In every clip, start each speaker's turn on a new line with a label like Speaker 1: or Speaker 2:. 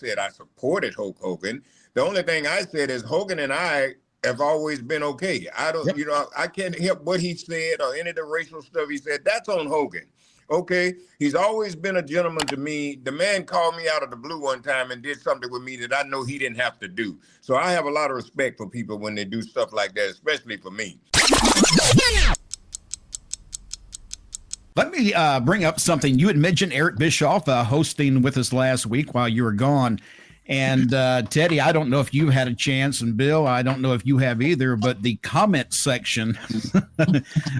Speaker 1: said I supported Hulk Hogan. The only thing I said is Hogan and I have always been okay. I don't, I can't help what he said or any of the racial stuff he said. That's on Hogan. Okay, he's always been a gentleman to me. The man called me out of the blue one time and did something with me that I know he didn't have to do. So I have a lot of respect for people when they do stuff like that, especially for me.
Speaker 2: Let me bring up something. You had mentioned Eric Bischoff hosting with us last week while you were gone. And Teddy, I don't know if you had a chance, and Bill, I don't know if you have either, but the comment section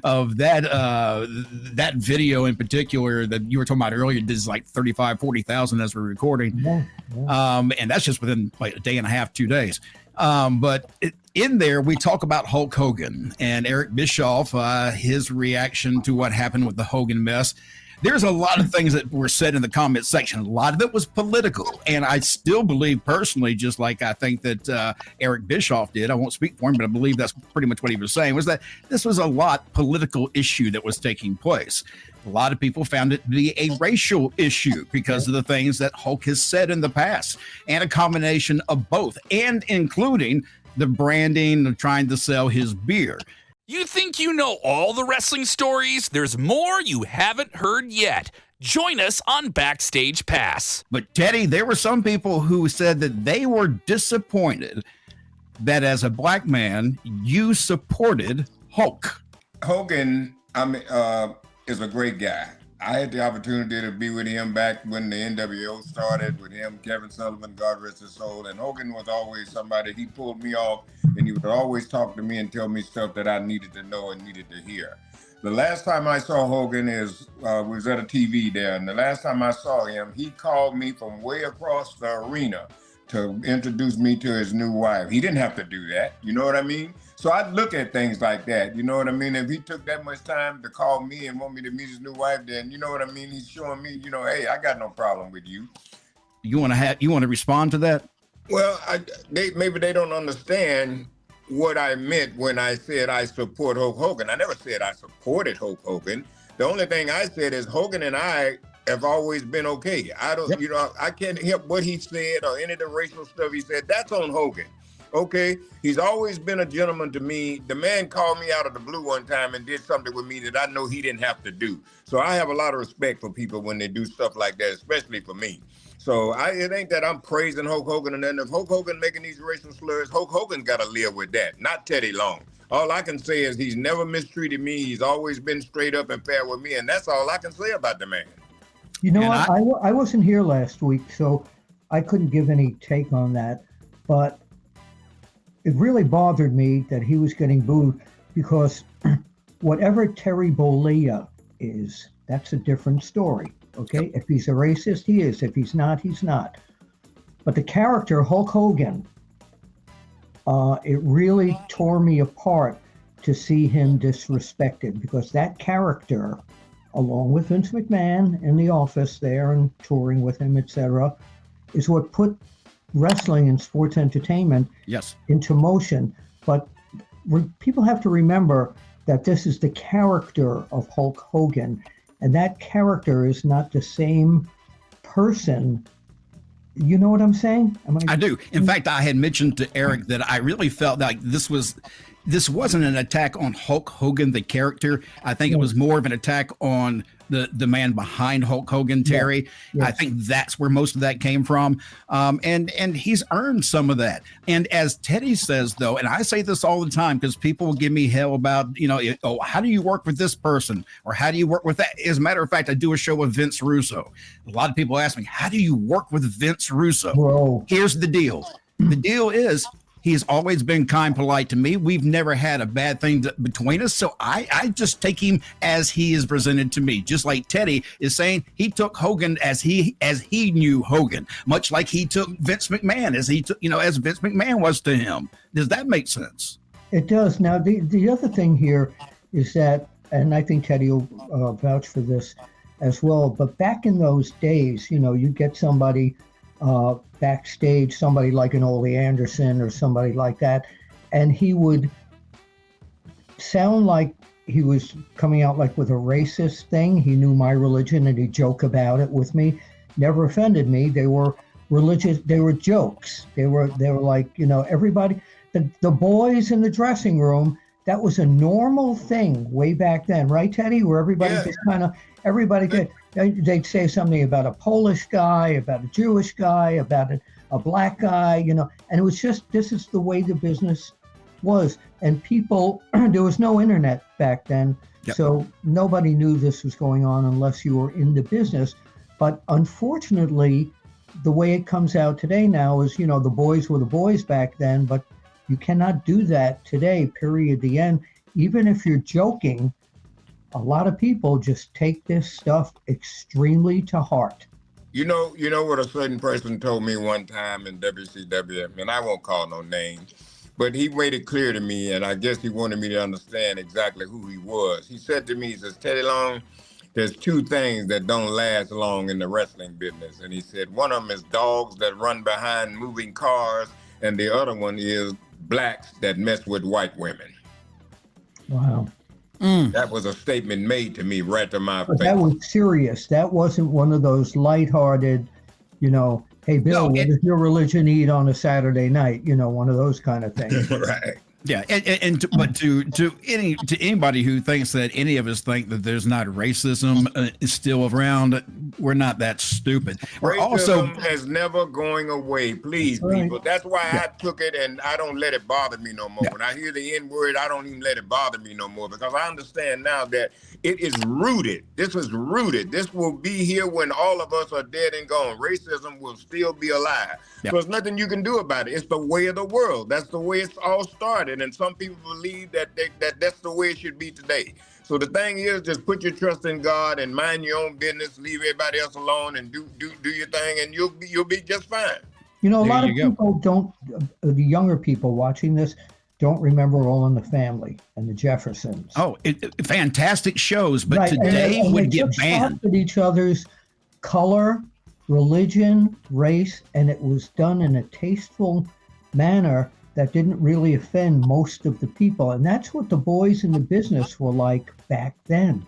Speaker 2: of that video in particular that you were talking about earlier is like 35, 40,000 as we're recording. Yeah. And that's just within like a day and a half, 2 days. But in there, we talk about Hulk Hogan and Eric Bischoff, his reaction to what happened with the Hogan mess. There's a lot of things that were said in the comment section. A lot of it was political. And I still believe personally, just like I think that Eric Bischoff did, I won't speak for him, but I believe that's pretty much what he was saying, was that this was a lot political issue that was taking place. A lot of people found it to be a racial issue because of the things that Hulk has said in the past, and a combination of both, and including the branding of trying to sell his beer.
Speaker 3: You think you know all the wrestling stories? There's more you haven't heard yet. Join us on Backstage Pass.
Speaker 2: But Teddy, there were some people who said that they were disappointed that as a black man, you supported Hulk.
Speaker 1: Hogan, is a great guy. I had the opportunity to be with him back when the NWO started, with him, Kevin Sullivan, God rest his soul. And Hogan was always somebody, he pulled me off, and he would always talk to me and tell me stuff that I needed to know and needed to hear. The last time I saw Hogan was at a TV there, and the last time I saw him, he called me from way across the arena to introduce me to his new wife. He didn't have to do that, you know what I mean? So I look at things like that, you know what I mean? If he took that much time to call me and want me to meet his new wife, then you know what I mean? He's showing me, hey, I got no problem with you.
Speaker 2: You want to respond to that?
Speaker 1: Well, maybe they don't understand what I meant when I said I support Hulk Hogan. I never said I supported Hulk Hogan. The only thing I said is Hogan and I have always been okay. I don't, I can't help what he said or any of the racial stuff he said. That's on Hogan. Okay, he's always been a gentleman to me. The man called me out of the blue one time and did something with me that I know he didn't have to do. So I have a lot of respect for people when they do stuff like that, especially for me. So it ain't that I'm praising Hulk Hogan, and then if Hulk Hogan making these racial slurs, Hulk Hogan got to live with that, not Teddy Long. All I can say is he's never mistreated me. He's always been straight up and fair with me, and that's all I can say about the man.
Speaker 4: You know what? I wasn't here last week, so I couldn't give any take on that, but it really bothered me that he was getting booed because whatever Terry Bollea is, that's a different story, okay? If he's a racist, he is. If he's not, he's not. But the character, Hulk Hogan, it really tore me apart to see him disrespected because that character, along with Vince McMahon in the office there and touring with him, etc., is what put wrestling and sports entertainment into motion. But people have to remember that this is the character of Hulk Hogan, and that character is not the same person. You know what I'm saying?
Speaker 2: I do. In fact, I had mentioned to Eric that I really felt like this wasn't an attack on Hulk Hogan, the character. I think it was more of an attack on the man behind Hulk Hogan, Terry. I think that's where most of that came from. And he's earned some of that. And as Teddy says, though, and I say this all the time because people will give me hell about, how do you work with this person? Or how do you work with that? As a matter of fact, I do a show with Vince Russo. A lot of people ask me, how do you work with Vince Russo?
Speaker 4: Whoa.
Speaker 2: Here's the deal. The deal is, he's always been kind, polite to me. We've never had a bad thing between us. So I just take him as he is presented to me. Just like Teddy is saying he took Hogan as he knew Hogan, much like he took Vince McMahon as as Vince McMahon was to him. Does that make sense?
Speaker 4: It does. Now, the other thing here is that, and I think Teddy will vouch for this as well, but back in those days, you get somebody backstage, somebody like an Ole Anderson or somebody like that, and he would sound like he was coming out like with a racist thing. He knew my religion and he'd joke about it with me. Never offended me. They were religious. They were jokes. They were like, everybody, the boys in the dressing room. That was a normal thing way back then, right, Teddy? Where everybody just kind of they'd say something about a Polish guy, about a Jewish guy, about a black guy, and it was just, this is the way the business was. And people, there was no internet back then. Yep. So nobody knew this was going on unless you were in the business. But unfortunately, the way it comes out today now is, the boys were the boys back then, but you cannot do that today, period, the end. Even if you're joking, a lot of people just take this stuff extremely to heart.
Speaker 1: You know what a certain person told me one time in WCW, and I won't call no names, but he made it clear to me, and I guess he wanted me to understand exactly who he was. He said to me, he says, Teddy Long, there's two things that don't last long in the wrestling business. And he said, one of them is dogs that run behind moving cars, and the other one is blacks that mess with white women.
Speaker 4: Wow.
Speaker 1: That was a statement made to me right to my face.
Speaker 4: That was serious. That wasn't one of those lighthearted, hey, Bill, what does your religion eat on a Saturday night? One of those kind of things.
Speaker 1: Right.
Speaker 2: Yeah, but to anybody who thinks that any of us think that there's not racism is still around, we're not that stupid. We're
Speaker 1: Racism is never going away. Please, people. That's why I took it, and I don't let it bother me no more. When I hear the N word, I don't even let it bother me no more, because I understand now that it is rooted. This is rooted. This will be here when all of us are dead and gone. Racism will still be alive. Yep. So there's nothing you can do about it. It's the way of the world. That's the way it's all started. And some people believe that that's the way it should be today. So the thing is, just put your trust in God and mind your own business, leave everybody else alone, and do your thing, and you'll be just fine.
Speaker 4: A lot of people don't, the younger people watching this, don't remember All in the Family and the Jeffersons.
Speaker 2: Oh, fantastic shows, but today would get banned.
Speaker 4: At each other's color, religion, race, and it was done in a tasteful manner that didn't really offend most of the people. And that's what the boys in the business were like back then.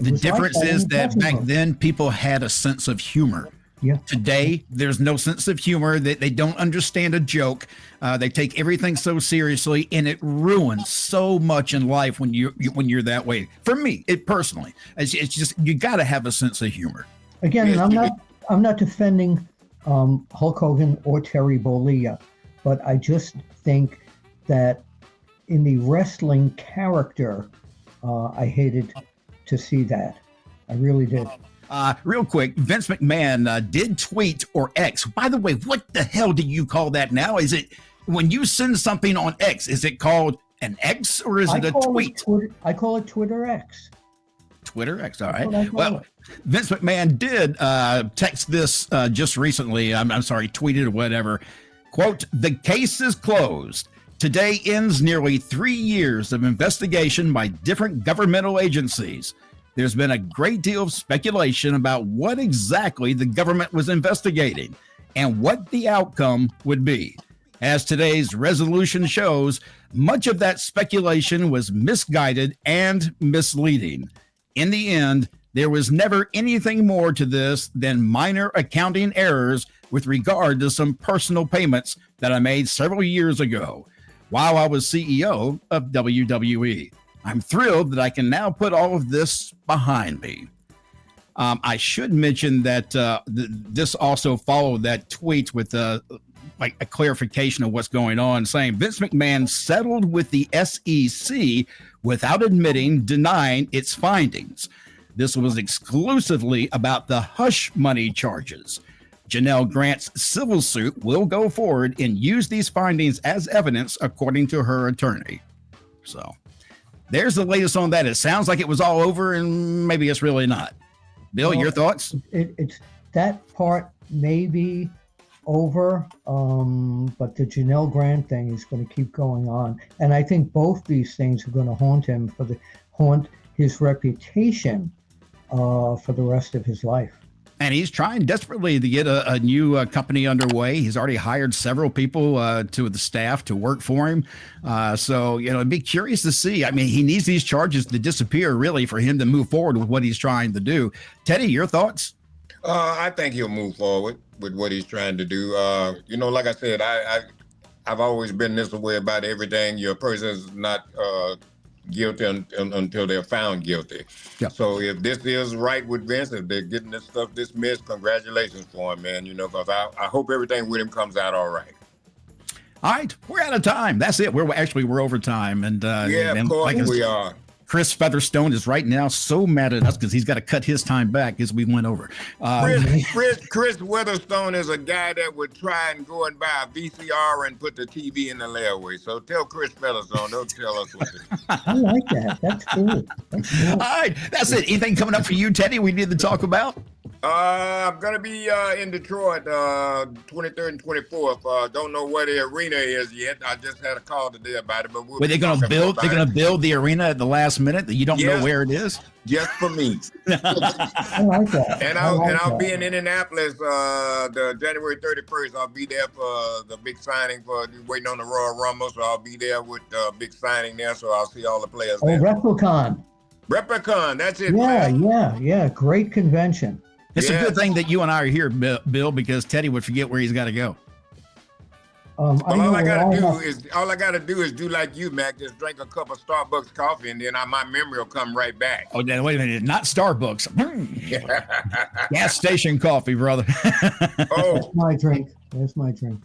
Speaker 2: The difference is that back then people had a sense of humor.
Speaker 4: Yeah.
Speaker 2: Today, there's no sense of humor. They don't understand a joke. They take everything so seriously, and it ruins so much in life when you're that way. For me, personally, it's just, you got to have a sense of humor.
Speaker 4: Again, I'm not defending Hulk Hogan or Terry Bollea, but I just think that in the wrestling character, I hated to see that. I really did.
Speaker 2: Real quick, Vince McMahon did tweet or X. By the way, what the hell do you call that now? Is it, when you send something on X, is it called an X or is it a tweet?
Speaker 4: I call it Twitter X.
Speaker 2: Twitter X, all right. Well, Vince McMahon did text this just recently. I'm sorry, tweeted or whatever. Quote, "The case is closed. Today ends nearly 3 years of investigation by different governmental agencies. There's been a great deal of speculation about what exactly the government was investigating and what the outcome would be. As today's resolution shows, much of that speculation was misguided and misleading. In the end, there was never anything more to this than minor accounting errors with regard to some personal payments that I made several years ago while I was CEO of WWE. I'm thrilled that I can now put all of this behind me." I should mention that this also followed that tweet with like a clarification of what's going on, saying Vince McMahon settled with the SEC without denying its findings. This was exclusively about the hush money charges. Janelle Grant's civil suit will go forward and use these findings as evidence, according to her attorney. So there's the latest on that. It sounds like it was all over, and maybe it's really not. Bill, your thoughts?
Speaker 4: It's that part may be over, but the Janelle Grant thing is going to keep going on, and I think both these things are going to haunt his reputation for the rest of his life.
Speaker 2: And he's trying desperately to get a new company underway. He's already hired several people to the staff to work for him. So, I'd be curious to see. I mean, he needs these charges to disappear, really, for him to move forward with what he's trying to do. Teddy, your thoughts?
Speaker 1: I think he'll move forward with what he's trying to do. Like I said, I've always been this way about everything. Your person's not guilty until they're found guilty.
Speaker 2: Yeah.
Speaker 1: So if this is right with Vince, if they're getting this stuff dismissed, congratulations for him, man. Because I hope everything with him comes out all right.
Speaker 2: All right, we're out of time. That's it. We're over time, and
Speaker 1: of course we are.
Speaker 2: Chris Featherstone is right now so mad at us because he's got to cut his time back as we went over.
Speaker 1: Chris Weatherstone is a guy that would try and go and buy a VCR and put the TV in the layaway. So tell Chris Featherstone, don't tell us what to do.
Speaker 4: I like that. That's cool.
Speaker 2: All right, that's it. Anything coming up for you, Teddy, we need to talk about?
Speaker 1: I'm going to be in Detroit 23rd and 24th. Don't know where the arena is yet. I just had a call today about it. But
Speaker 2: Were they going to build? They're going to build the arena at the last minute that you don't know where it is?
Speaker 1: Just for me.
Speaker 4: I like that.
Speaker 1: And I'll be in Indianapolis the January 31st. I'll be there for the big signing for waiting on the Royal Rumble. So I'll be there with the big signing there. So I'll see all the players there.
Speaker 4: Replicon,
Speaker 1: that's it. Yeah.
Speaker 4: Great convention.
Speaker 2: It's a good thing that you and I are here, Bill, because Teddy would forget where he's got to go.
Speaker 1: All I gotta do is do like you, Mac. Just drink a cup of Starbucks coffee, and then my memory will come right back.
Speaker 2: Oh, now, wait a minute! Not Starbucks. Gas station coffee, brother.
Speaker 4: That's my drink. That's my drink.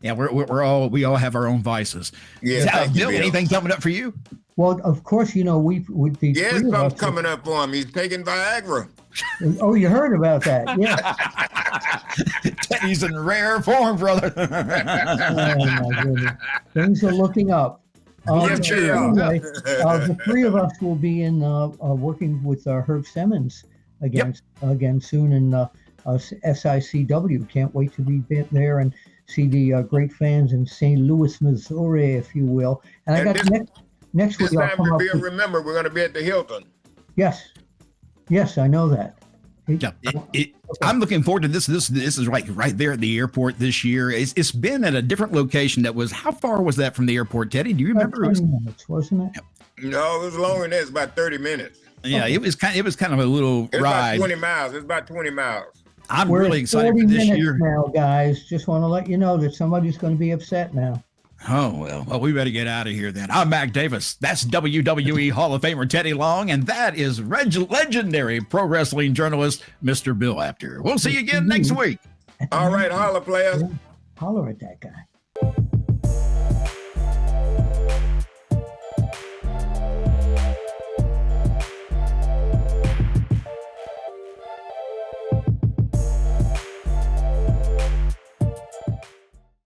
Speaker 2: Yeah, we all have our own vices.
Speaker 1: Yeah,
Speaker 2: Bill, anything coming up for you?
Speaker 4: Well, of course,
Speaker 1: something's coming up for him. He's taking Viagra.
Speaker 4: Oh, you heard about that? Yeah.
Speaker 2: Teddy's in rare form, brother.
Speaker 4: Oh my goodness. Things are looking up.
Speaker 1: Anyway,
Speaker 4: the three of us will be in working with Herb Simmons again soon in SICW. Can't wait to be there and see the great fans in St. Louis, Missouri, if you will. And I got next week.
Speaker 1: This time remember, we're going to be at the Hilton.
Speaker 4: Yes, I know that.
Speaker 2: I'm looking forward to this. This is right there at the airport this year. It's been at a different location. How far was that from the airport, Teddy? Do you remember?
Speaker 4: 20 minutes, wasn't it?
Speaker 1: No, it was longer than that. It's about 30 minutes.
Speaker 2: Yeah, okay. It was kind of a little ride.
Speaker 1: About 20 miles. It's about 20 miles.
Speaker 2: We're really excited for this year.
Speaker 4: Now, guys, just want to let you know that somebody's going to be upset now.
Speaker 2: Oh, well, we better get out of here then. I'm Mac Davis. That's WWE Hall of Famer Teddy Long, and that is legendary pro wrestling journalist Mr. Bill Apter. We'll see you again next week.
Speaker 1: All right, holler, players.
Speaker 4: Holler at that guy.